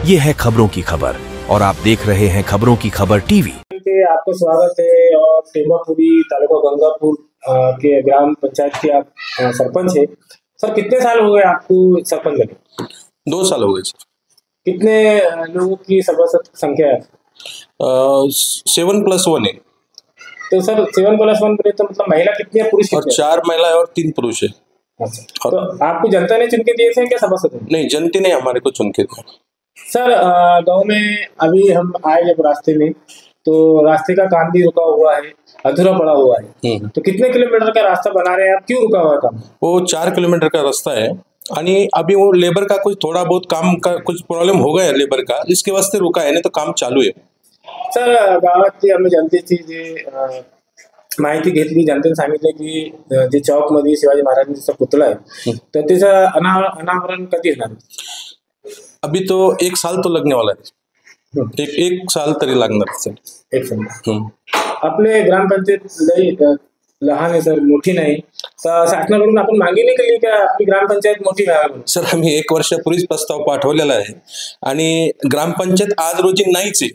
ये है खबरों की खबर और आप देख रहे हैं खबरों की खबर टीवी। आपका स्वागत है। और टेम्बापुरी तालुका गंगापुर के ग्राम पंचायत के आप सरपंच है। सर कितने साल हो गए आपको सरपंच बने? 2 साल हो गए सर। कितने लोगों की सभासद संख्या है? 7+1 है। तो सर 7+1 बने तो मतलब महिला कितनी है, पुरुष और कितने? 4 महिला और 3 पुरुष है। अच्छा, तो आपको जनता ने चुन के दिए थे क्या सभासद? नहीं, जनता ने हमारे को चुन के दिया। सर गांव में अभी हम आए जब रास्ते में तो रास्ते का काम भी रुका हुआ है, अधूरा पड़ा हुआ है। तो कितने किलोमीटर का रास्ता बना रहे हैं आप, क्यों रुका हुआ है काम? वो 4 किलोमीटर का रास्ता है आणि अभी वो लेबर का कुछ थोड़ा बहुत काम का कुछ प्रॉब्लेम हो गया है लेबर का, इसके वास्ते रुका है, नहीं तो काम चालू आहे। सर गावातली आम्ही जनतेची जे माहिती घेतली, जनतेने सांगितलं की जे चौक मध्ये शिवाजी महाराजांचा पुतळा आहे तर त्याचं अनावरण कधी होणार? अभी तो 1 साल तो लगने वाला है। एक साल तरी लागणार सर। एक समजा आपले ग्रामपंचायत लई लहान आहे सर, मोठी नाही, तर शासनाकडून आपण मागणी नाही केली का आपली ग्रामपंचायत मोठी व्हावी म्हणून? सर आम्ही 1 वर्षापूर्वीच प्रस्ताव पाठवलेला आहे आणि ग्रामपंचायत आज रोजी नाहीच आहे।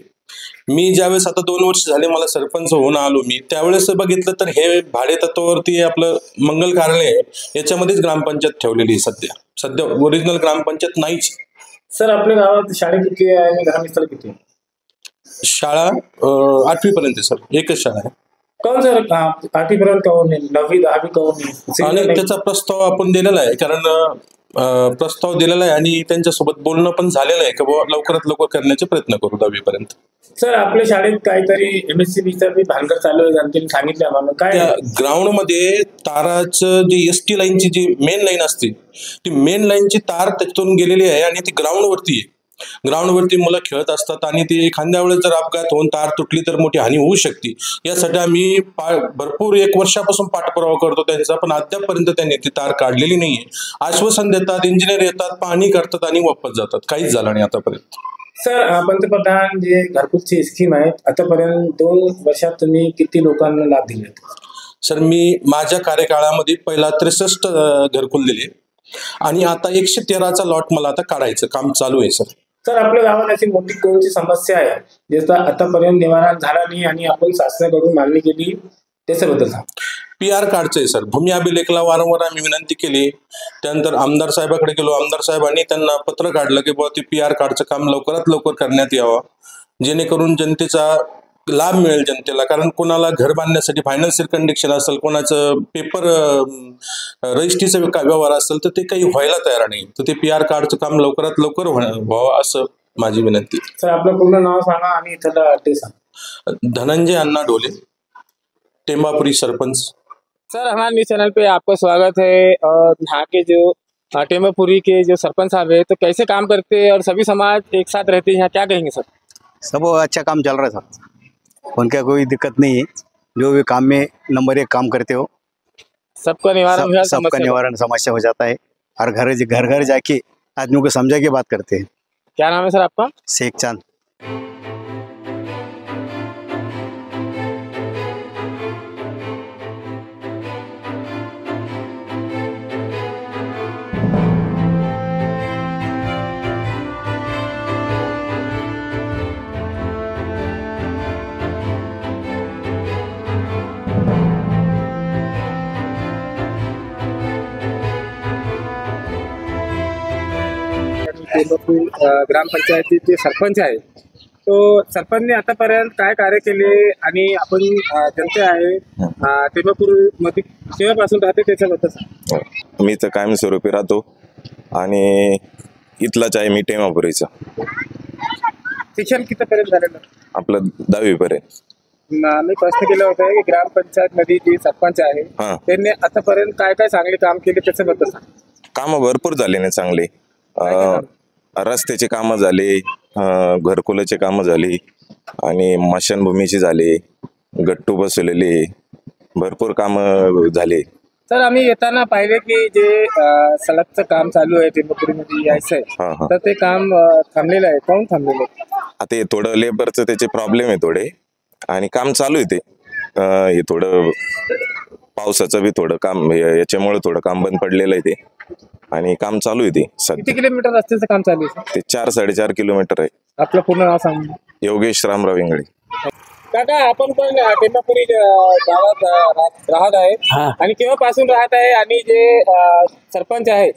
मी ज्यावेळेस आता 2 वर्ष झाले मला सरपंच होऊन आलो मी, त्यावेळेस बघितलं तर हे भाडे तत्वावरती आपलं मंगल कार्यालय आहे, याच्यामध्येच ग्रामपंचायत ठेवलेली आहे सध्या ओरिजिनल ग्रामपंचायत नाहीच। सर आपल्या गावात शाळा किती आहे आणि ग्रामस्थळ किती आहे? शाळा 8वी पर्यंत सर, एकच शाळा आहे। काऊन सर 8वी पर्यंत काऊन नाही, 9वी 10वी काऊन नाही? आणि त्याचा प्रस्ताव आपण दिलेला आहे, कारण प्रस्ताव दिलेला आहे आणि त्यांच्यासोबत बोलणं पण झालेलं आहे की लवकरात लवकर करण्याचे प्रयत्न करू 10वी पर्यंत। सर आपल्या शाळेत काहीतरी MSCBचा बी भानगड चालू आहे, जनतेने सांगितलं आम्हाला। काय ग्राउंड मध्ये ताराचं जे ST लाईनची जी मेन लाईन असते ती मेन लाईनची तार त्यातून गेलेली आहे आणि ती ग्राउंडवरती आहे। ग्राउंडवरती मुलं खेळत असतात आणि ती एखाद्या वेळेस जर अपघात होऊन तार तुटली तर मोठी हानी होऊ शकते। यासाठी आम्ही भरपूर 1 वर्षापासून पाठपुरावा करतो त्यांचा, पण अद्यापपर्यंत त्यांनी ती तार काढलेली नाहीये। आश्वासन देतात, इंजिनियर येतात, पाहणी करतात आणि वापस जातात, काहीच झालं नाही आतापर्यंत। सर पंतप्रधान जे घरकुलची स्कीम आहे आतापर्यंत 2 वर्षात तुम्ही किती लोकांना लाभ दिले? सर मी माझ्या कार्यकाळामध्ये पहिला 63 घरकुल दिले आणि आता 113चा लॉट मला आता काढायचं काम चालू आहे सर। सर आपल्या गावात अशी मोठी कोणती समस्या आहे ज्याचा आतापर्यंत निवारण झाला नाही आणि आपण शासनाकडून मागणी केली त्याच्याबद्दल सांग? PR कार्डचं आहे सर। भूमी अभिलेखला वारंवार आम्ही विनंती केली, त्यानंतर आमदार साहेबांकडे गेलो, आमदार साहेबांनी त्यांना पत्र काढलं की बाबा ते PR कार्डचं काम लवकरात लवकर करण्यात यावं, जेणेकरून जनतेचा लाभ मिळेल जनतेला। कारण कोणाला घर बांधण्यासाठी फायनान्शियल कंडिशन असेल, कोणाचं पेपर रजिस्ट्रीचा व्यवहार असेल तर ते काही व्हायला तयार नाही, तर ते PR कार्डचं काम लवकरात लवकर व्हावं असं माझी विनंती। सर आपलं पूर्ण नाव सांगा आणि इथला ॲड्रेस सांगा। धनंजय अन्ना ढोले, टेम्बापुरी सरपंच। सर हमारे न्यूज चैनल पे आपका स्वागत है। और यहाँ के जो टेम्बापुरी के जो सरपंच साहब है तो कैसे काम करते हैं और सभी समाज एक साथ रहते हैं यहाँ, क्या कहेंगे सर? सब अच्छा काम चल रहा है सर, उनका कोई दिक्कत नहीं है, जो भी काम में नंबर 1 काम करते हो सबका निवारण सबका निवारण समस्या हो जाता है। हर घर जाके आदमी को समझा के बात करते हैं। क्या नाम है सर आपका? शेख चांद। ग्रामपंचायतीचे सरपंच आहे, तो सरपंचने आतापर्यंत काय कार्य केले आणि आपण जनते आहे टेम्बापूर मध्ये तेव्हापासून राहते त्याच्याबद्दल? मी तर कायमस्वरूपी राहतो आणि इथलाच आहे मी टेम्बापुरीचा। शिक्षण कितीपर्यंत झालेलं? आपलं 10वी पर्यंत। मी प्रश्न केला होता की ग्रामपंचायत मध्ये जे सरपंच आहे त्यांनी आतापर्यंत काय काय चांगले काम केले त्याच्याबद्दल सांग। कामं भरपूर झाले ना चांगले, रस्त्याचे कामं झाले, घरकुलाचे कामं झाली आणि मशानभूमीची झाले, गट्टू बसवलेले, भरपूर कामं झाले। सर आम्ही येताना पाहिले की जे सडकचं काम चालू आहे टेम्बापुरीमध्ये यायचं आहे तर ते काम थांबलेलं आहे, काऊन थांबलेलं आहे? आता हे थोडं लेबरचं त्याचे प्रॉब्लेम आहे थोडे आणि काम चालू आहे ते, हे थोडं पावसाचं बी थोडं काम याच्यामुळे थोडं काम बंद पडलेलं आहे ते। आणि काम चालू आहे ते किती सध्या. किलोमीटर रस्त्याचं काम चालू आहे? ते 4-4.5 किलोमीटर आहे. आपलं पूर्ण नाव सांग. योगेश रामराव इंगळे. काका, आपण पण टेंबापुरी गावात राहत आहे आणि केव्हापासून राहत आहे, आणि जे सरपंच आहे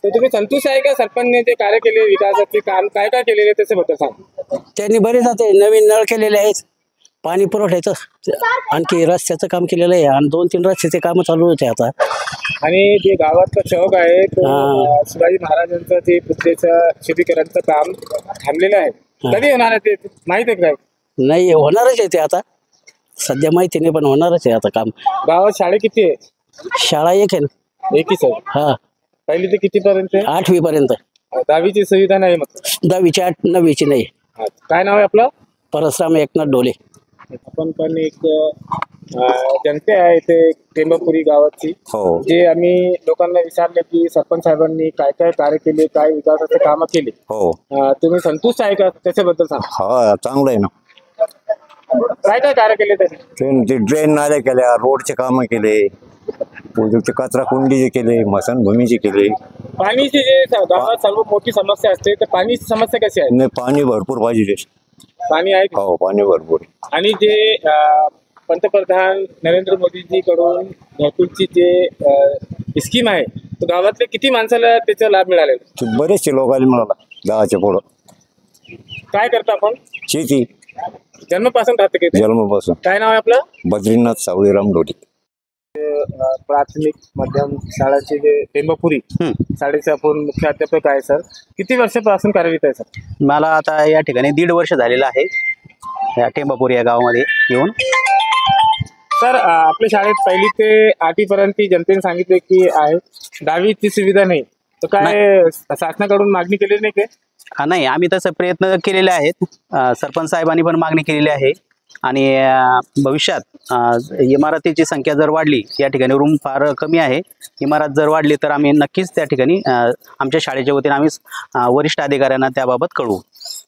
तर तुम्ही संतुष्ट आहे का? सरपंचने जे कार्य केले, विकासाचे काम काय काय केलेले त्याच्याबद्दल सांग. त्यांनी बरेच आता नवीन नळ केलेले आहेत, पाणी पुरवठ्याचं, आणखी रस्त्याचं काम केलेलं आहे आणि 2-3 रस्त्याचे काम चालू होते आता. आणि जे गावातलं चौक आहे तो शिवाजी महाराजांचं जे पुतळेचं शुद्धीकरणचं काम थांबलेलं आहे, कधी होणार आहे ते माहित आहे काय? नाही, होणारच आहे ते आता, सध्या माहिती नाही पण होणारच आहे आता काम. गावात शाळे किती आहे? शाळा एक आहे ना. एकच आहे. हा, पहिली ते किती पर्यंत? 8वी पर्यंत. 10वीची सुविधा नाही मग? 10वीची 8, 9वीची नाही. काय नाव आहे आपलं? परसराम एकनाथ डोले. आपण पण एक जनते आहे इथे टेंबापुरी गावाची. हो. जे आम्ही लोकांना विचारले की सरपंच साहेबांनी काय काय कार्य केले, काय विकासाचे कामं केले, हो. तुम्ही संतुष्ट आहे का? त्याच्याबद्दल सांग. हा, चांगलं आहे ना. काय काय कार्य केले त्याने? ते ड्रेन नाल्या केल्या, रोडचे कामं केले, ते कचरा कुंडीचे केले, मसनभूमीचे केले. पाणीची जे गावात सर्व मोठी समस्या असते, तर पाणीची समस्या कशी आहे? नाही, पाणी भरपूर पाहिजे. पाणी आहे का? हो, पाणी भरपूर. आणि जे पंतप्रधान नरेंद्र मोदीजी कडून घरकुलची जे स्कीम आहे, तर गावातल्या किती माणसाला त्याचा लाभ मिळालेला? बरेचसे लोकांना मिळाला. 10च्या पुढं. काय करता आपण? शेती. जन्मपासून राहते का इथे? जन्मापासून. काय नाव आहे आपलं? बद्रीनाथ सावळीराम डोले. प्राथमिक मध्यम शाळाचे जे टेंबापुरी शाळेचे आपण मुख्याध्यापक आहे सर. किती वर्षापासून कार्यरत आहे सर? मला आता या ठिकाणी 1.5 वर्ष झालेलं आहे या टेंबापुरी या गावामध्ये येऊन. सर, आपल्या शाळेत 1ली ते 8वी पर्यंत जनतेने सांगितले की आहे, 10वीची सुविधा नाही, तर काय शासनाकडून मागणी केलेली नाही का? नाही, आम्ही तसं प्रयत्न केलेले आहेत. सरपंच साहेबांनी पण मागणी केलेली आहे आणि भविष्यात इमारतीची संख्या जर वाढली, या ठिकाणी रूम फार कमी आहे, इमारत जर वाढली तर आम्ही नक्कीच त्या ठिकाणी आमच्या शाळेच्या वतीने आम्ही वरिष्ठ अधिकाऱ्यांना त्याबाबत कळवू.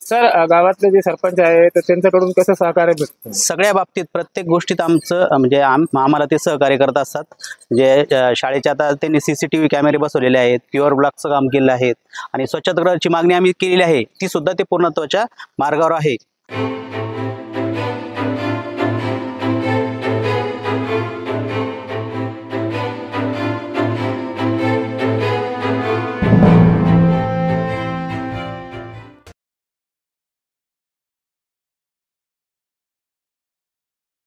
सर, गावातले जे सरपंच आहे तर त्यांच्याकडून कसं सहकार्य भेटतं? सगळ्या बाबतीत प्रत्येक गोष्टीत आमचं म्हणजे आम्हाला ते सहकार्य करत असतात. म्हणजे शाळेच्या आता त्यांनी CCTV कॅमेरे बसवलेले आहेत, प्युअर ब्लॉकचं काम केलेलं आहे आणि स्वच्छतागृहाची मागणी आम्ही केलेली आहे, ती सुद्धा ते पूर्णत्वाच्या मार्गावर आहे.